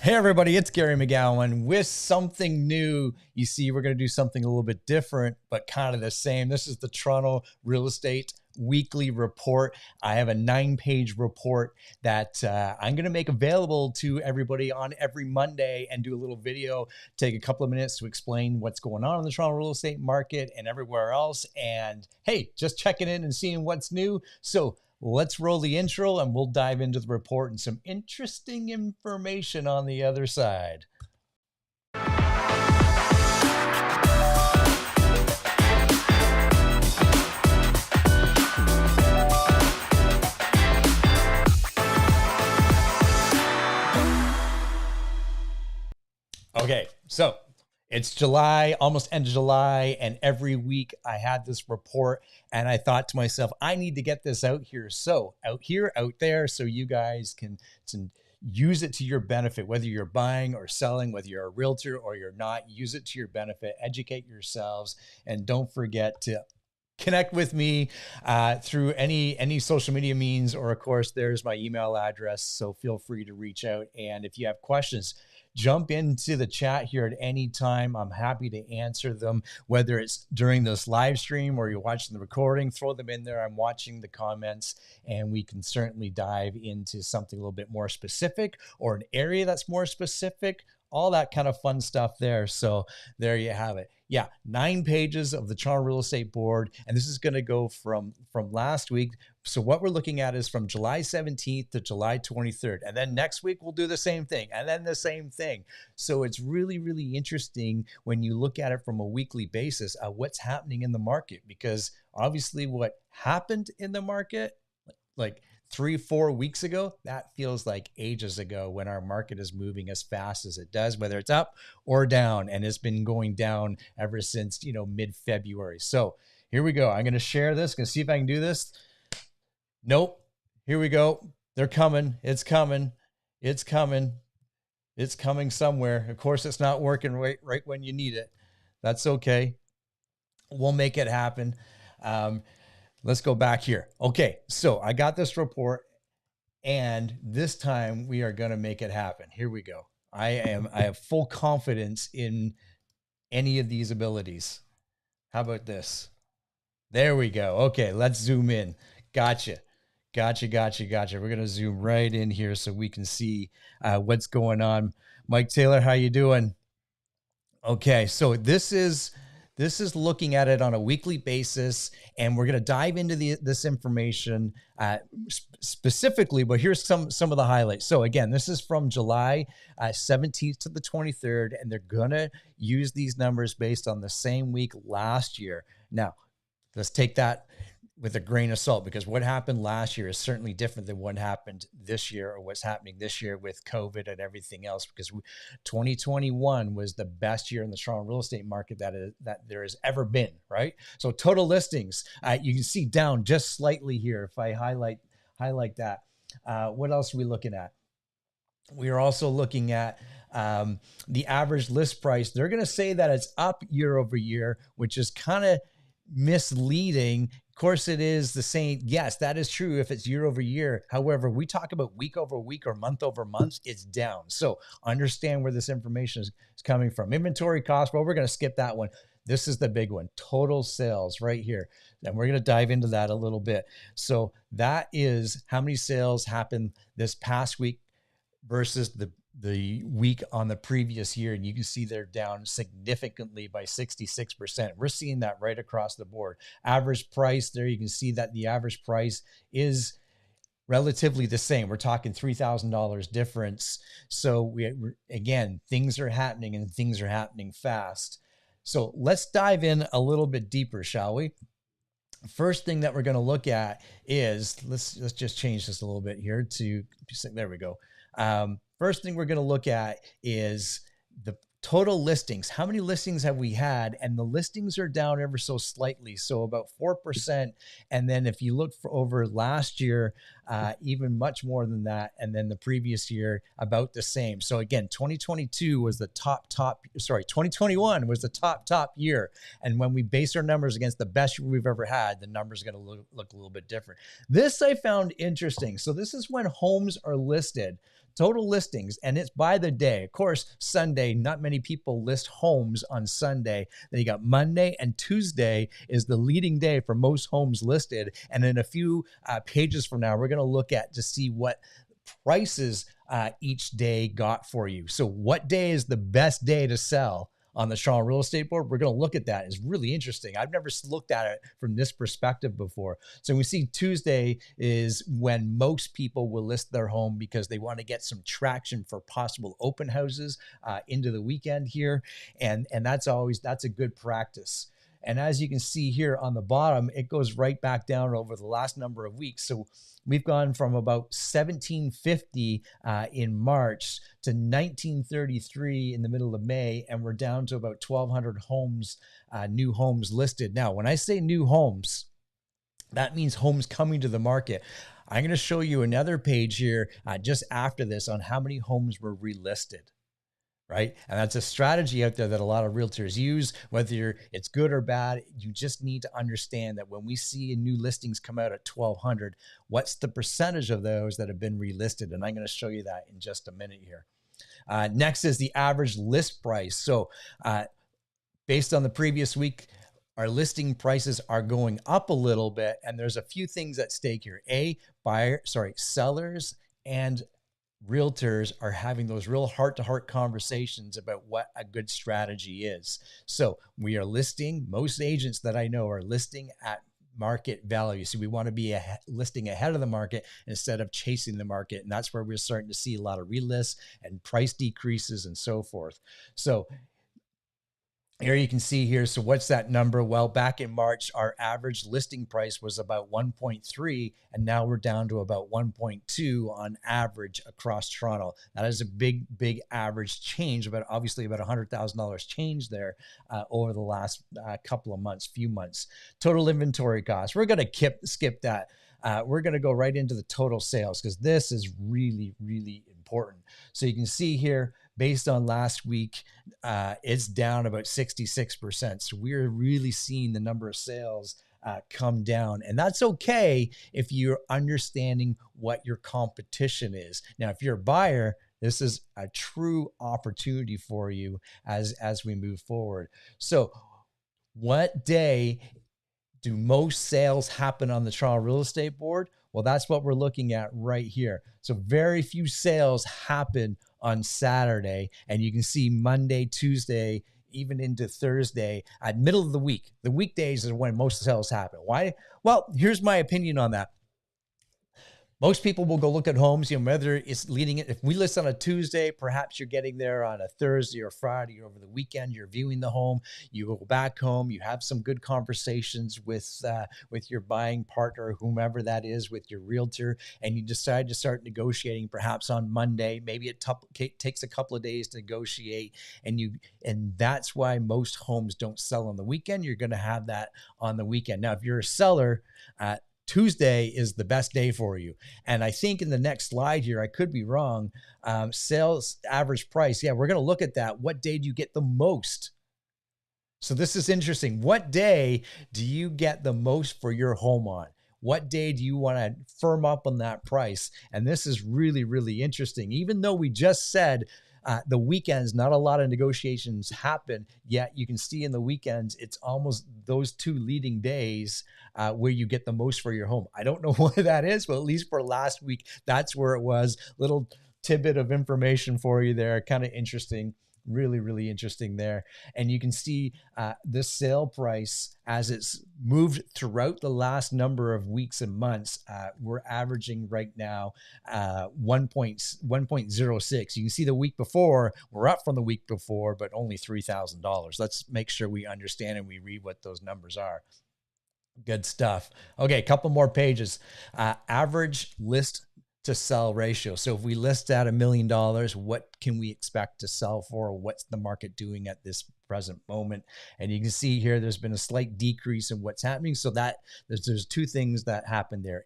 Hey everybody, it's Gary McGowan with something new. You see, we're going to do something a little bit different, but kind of the same. This is the Toronto Real Estate Weekly Report. I have a 9-page report that I'm going to make available to everybody on every Monday and do a little video, take a couple of minutes to explain what's going on in the Toronto real estate market and everywhere else. And hey, just checking in and seeing what's new. So let's roll the intro and we'll dive into the report and some interesting information on the other side. Okay, so it's July, almost end of July, and every week I had this report and I thought to myself, I need to get this out here. So out here, out there, so you guys can use it to your benefit, whether you're buying or selling, whether you're a realtor or you're not, use it to your benefit, educate yourselves, and don't forget to connect with me through any social media means, or of course, there's my email address. So feel free to reach out. And if you have questions, jump into the chat here at any time. I'm happy to answer them, whether it's during this live stream or you're watching the recording, throw them in there. I'm watching the comments and we can certainly dive into something a little bit more specific or an area that's more specific, all that kind of fun stuff there. So there you have it. Yeah, 9 pages of the Toronto Real Estate Board. And this is going to go from last week. So what we're looking at is from July 17th to July 23rd. And then next week, we'll do the same thing and then the same thing. So it's really, really interesting when you look at it from a weekly basis of what's happening in the market, because obviously what happened in the market, like 3-4 weeks ago, that feels like ages ago when our market is moving as fast as it does, whether it's up or down, and it's been going down ever since, mid-February. So here we go. I'm going to share this. Going to see if I can do this. Nope. Here we go. They're coming. It's coming. It's coming. It's coming somewhere. Of course, it's not working right when you need it. That's okay. We'll make it happen. Let's go back here. Okay, so I got this report, and this time we are going to make it happen. Here we go. I have full confidence in any of these abilities. How about this? There we go. Okay, let's zoom in. Gotcha. We're going to zoom right in here so we can see what's going on. Mike Taylor, how you doing? Okay, so this is looking at it on a weekly basis, and we're going to dive into this information specifically, but here's some of the highlights. So again, this is from July 17th to the 23rd, and they're going to use these numbers based on the same week last year. Now, let's take that with a grain of salt, because what happened last year is certainly different than what happened this year or what's happening this year with COVID and everything else, because 2021 was the best year in the Toronto real estate market that there has ever been, right? So total listings, you can see down just slightly here. If I highlight that, what else are we looking at? We are also looking at the average list price. They're going to say that it's up year over year, which is kind of misleading. Of course, it is the same. Yes, that is true if it's year over year. However, we talk about week over week or month over month, it's down. So understand where this information is coming from. Inventory cost, well, we're going to skip that one. This is the big one, total sales right here. And we're going to dive into that a little bit. So that is how many sales happened this past week versus the week on the previous year. And you can see they're down significantly by 66%. We're seeing that right across the board. Average price there, you can see that the average price is relatively the same. We're talking $3,000 difference. So again, things are happening and things are happening fast. So let's dive in a little bit deeper, shall we? First thing that we're going to look at is, let's just change this a little bit here to, there we go. First thing we're going to look at is the total listings. How many listings have we had? And the listings are down ever so slightly, so about 4%. And then if you look over last year, even much more than that. And then the previous year, about the same. So again, 2021 was the top year. And when we base our numbers against the best year we've ever had, the numbers are going to look a little bit different. This I found interesting. So this is when homes are listed. total listings, and it's by the day. Of course, Sunday, not many people list homes on Sunday. Then you got Monday and Tuesday is the leading day for most homes listed. And in a few pages from now, we're going to look at to see what prices each day got for you. So what day is the best day to sell on the Toronto Real Estate Board? We're going to look at that. It's really interesting. I've never looked at it from this perspective before. So we see Tuesday is when most people will list their home because they want to get some traction for possible open houses into the weekend here. And that's a good practice. And as you can see here on the bottom, it goes right back down over the last number of weeks. So we've gone from about 1750 in March to 1933 in the middle of May, and we're down to about 1,200 homes, new homes listed. Now, when I say new homes, that means homes coming to the market. I'm going to show you another page here just after this on how many homes were relisted. Right? And that's a strategy out there that a lot of realtors use, whether it's good or bad. You just need to understand that when we see new listings come out at 1,200, what's the percentage of those that have been relisted? And I'm going to show you that in just a minute here. Next is the average list price. So based on the previous week, our listing prices are going up a little bit, and there's a few things at stake here. Sellers and realtors are having those real heart-to-heart conversations about what a good strategy is. So we are listing, most agents that I know are listing at market value. So we want to be listing ahead of the market instead of chasing the market. And that's where we're starting to see a lot of relists and price decreases and so forth. So here you can see here. So what's that number? Well, back in March, our average listing price was about 1.3, and now we're down to about 1.2 on average across Toronto. That is a big average change, but obviously about $100,000 change there over the last few months. Total inventory costs. We're going to skip that. We're going to go right into the total sales because this is really, really important. So you can see here, based on last week, it's down about 66%. So we're really seeing the number of sales come down. And that's okay if you're understanding what your competition is. Now, if you're a buyer, this is a true opportunity for you as we move forward. So what day do most sales happen on the Toronto Real Estate Board? Well, that's what we're looking at right here. So very few sales happen on Saturday, and you can see Monday, Tuesday, even into Thursday, at middle of the week. The weekdays is when most sales happen. Why? Well, here's my opinion on that. Most people will go look at homes, whether it's leading it. If we list on a Tuesday, perhaps you're getting there on a Thursday or Friday or over the weekend. You're viewing the home. You go back home. You have some good conversations with your buying partner, whomever that is, with your realtor, and you decide to start negotiating perhaps on Monday. Maybe it takes a couple of days to negotiate, and that's why most homes don't sell on the weekend. You're going to have that on the weekend. Now, if you're a seller, Tuesday is the best day for you. And I think in the next slide here, I could be wrong, sales average price. Yeah, we're going to look at that. What day do you get the most? So this is interesting. What day do you get the most for your home on? What day do you want to firm up on that price? And this is really, really interesting. Even though we just said the weekends, not a lot of negotiations happen, yet you can see in the weekends, it's almost those two leading days where you get the most for your home. I don't know why that is, but at least for last week, that's where it was. Little tidbit of information for you there. Kind of interesting. Really, really interesting there. And you can see the sale price as it's moved throughout the last number of weeks and months. We're averaging right now 1.06. You can see the week before, we're up from the week before, but only $3,000. Let's make sure we understand and we read what those numbers are. Good stuff. Okay, a couple more pages. Average list to sell ratio. So if we list at $1 million, what can we expect to sell for? What's the market doing at this present moment? And you can see here, there's been a slight decrease in what's happening. So that there's two things that happen there.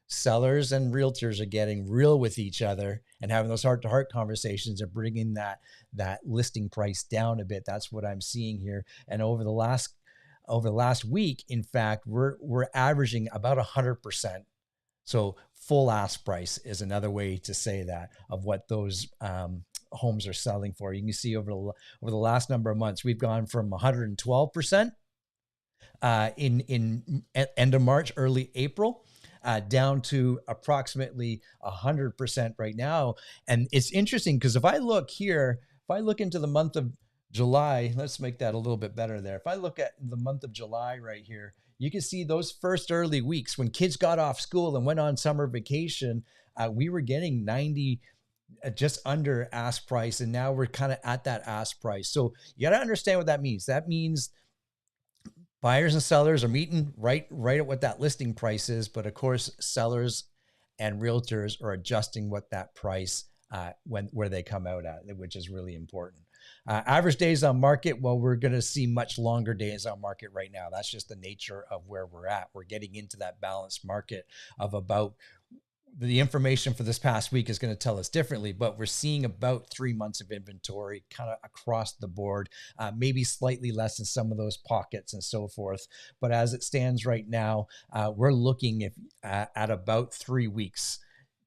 Sellers and realtors are getting real with each other and having those heart-to-heart conversations are bringing that listing price down a bit. That's what I'm seeing here. And over the last week, in fact, we're averaging about 100%. So full ask price is another way to say that, of what those homes are selling for. You can see over the last number of months, we've gone from 112% in end of March, early April, down to approximately 100% right now. And it's interesting because if I look here, if I look into the month of July, let's make that a little bit better there. If I look at the month of July right here, you can see those first early weeks when kids got off school and went on summer vacation, we were getting 90, just under ask price. And now we're kind of at that ask price. So you got to understand what that means. That means buyers and sellers are meeting right at what that listing price is. But of course, sellers and realtors are adjusting what that price, where they come out at, which is really important. Average days on market, well, we're going to see much longer days on market right now. That's just the nature of where we're at. We're getting into that balanced market of about, the information for this past week is going to tell us differently, but we're seeing about 3 months of inventory kind of across the board, maybe slightly less in some of those pockets and so forth. But as it stands right now, we're looking at about 3 weeks.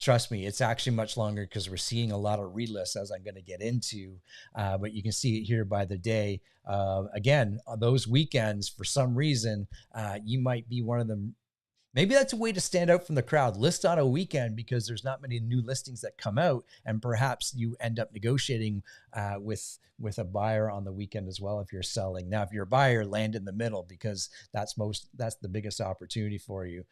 Trust me, it's actually much longer because we're seeing a lot of relists, as I'm going to get into. But you can see it here by the day. Again, on those weekends, for some reason, you might be one of them. Maybe that's a way to stand out from the crowd. List on a weekend because there's not many new listings that come out, and perhaps you end up negotiating with a buyer on the weekend as well if you're selling. Now, if you're a buyer, land in the middle because that's the biggest opportunity for you.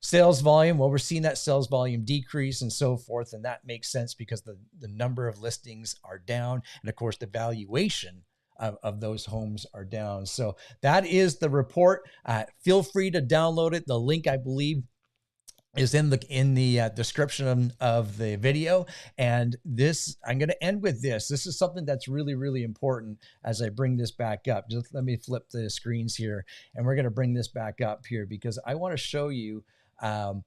Sales volume, well, we're seeing that sales volume decrease and so forth, and that makes sense because the number of listings are down, and of course the valuation of those homes are down. So that is the report. Feel free to download it. The link, I believe, is in the description of the video. And this, I'm going to end with this. This is something that's really, really important as I bring this back up. Just let me flip the screens here, and we're going to bring this back up here because I want to show you the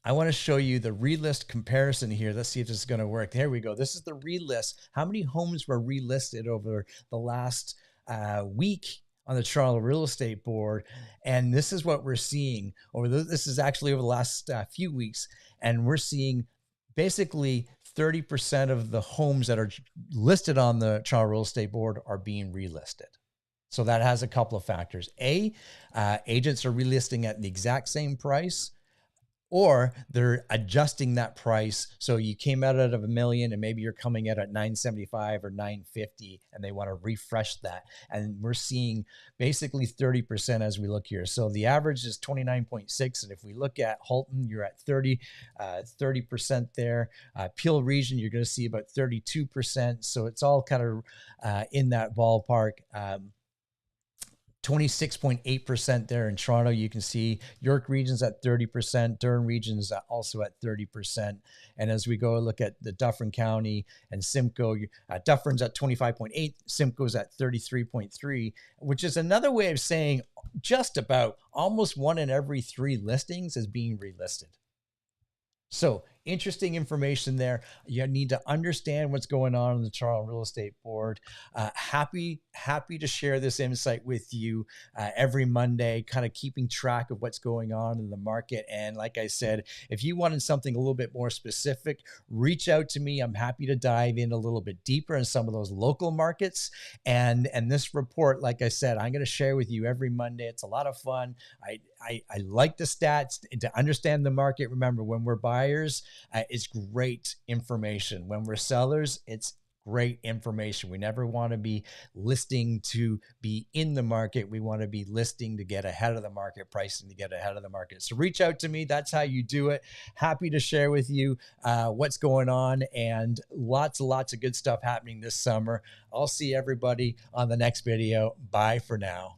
relist comparison here. Let's see if this is going to work. There we go. This is the relist. How many homes were relisted over the last week on the Toronto Real Estate Board? And this is what we're seeing. This is actually over the last few weeks. And we're seeing basically 30% of the homes that are listed on the Toronto Real Estate Board are being relisted. So that has a couple of factors. Agents are relisting at the exact same price, or they're adjusting that price. So you came out of $1 million and maybe you're coming out at 975 or 950 and they want to refresh that. And we're seeing basically 30% as we look here. So the average is 29.6. And if we look at Halton, you're at 30% there. Peel region, you're going to see about 32%. So it's all kind of in that ballpark. 26.8% there in Toronto. You can see York region's at 30%. Durham region is also at 30%. And as we go look at the Dufferin County and Simcoe, Dufferin's at 25.8, Simcoe's at 33.3, which is another way of saying just about almost 1 in every 3 listings is being relisted. So interesting information there. You need to understand what's going on in the Toronto Real Estate Board. Happy to share this insight with you every Monday, kind of keeping track of what's going on in the market. And like I said, if you wanted something a little bit more specific, reach out to me. I'm happy to dive in a little bit deeper in some of those local markets. And this report, like I said, I'm going to share with you every Monday. It's a lot of fun. I like the stats and to understand the market. Remember, when we're buyers, it's great information. When we're sellers, it's great information. We never want to be listing to be in the market. We want to be listing to get ahead of the market, pricing to get ahead of the market. So reach out to me. That's how you do it. Happy to share with you what's going on, and lots of good stuff happening this summer. I'll see everybody on the next video. Bye for now.